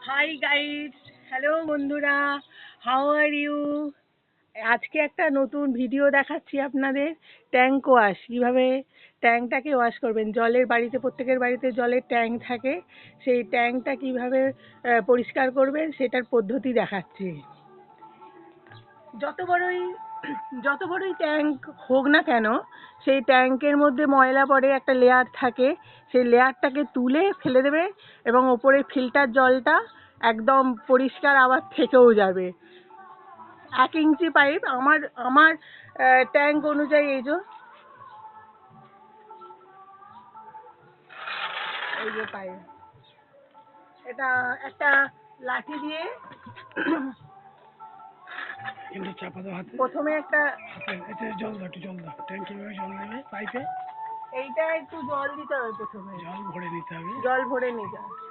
Hi guys, hello বন্ধুরা, how are you? আজকে একটা নতুন ভিডিও দেখাচ্ছি আপনাদের। ট্যাঙ্ক ওয়াশ, কিভাবে ট্যাঙ্কটাকে ওয়াশ করবেন। জলের বাড়িতে, প্রত্যেকের বাড়িতে জলের ট্যাঙ্ক থাকে, সেই ট্যাঙ্কটা কিভাবে পরিষ্কার করবেন সেটার পদ্ধতি দেখাচ্ছি। যত বড়ই যত বড়ই ট্যাঙ্ক হোক না কেন, সেই ট্যাঙ্কের মধ্যে ময়লা পড়ে, একটা লেয়ার থাকে, সেই লেয়ারটাকে তুলে ফেলে দেবে এবং ওপরে ফিল্টার জলটা একদম পরিষ্কার আবার থেকেও যাবে। 1 ইঞ্চি পাইপ, আমার আমার ট্যাঙ্ক অনুযায়ী এই যে পাইপ, এটা একটা লাঠি দিয়ে চাপা দাও হাতে। প্রথমে একটা এতে জল দাও, একটু জল দাও। ট্যাঙ্কে জল দেবে পাইপে, এইটা একটু জল দিতে হবে। প্রথমে জল ভরে নিতে হবে।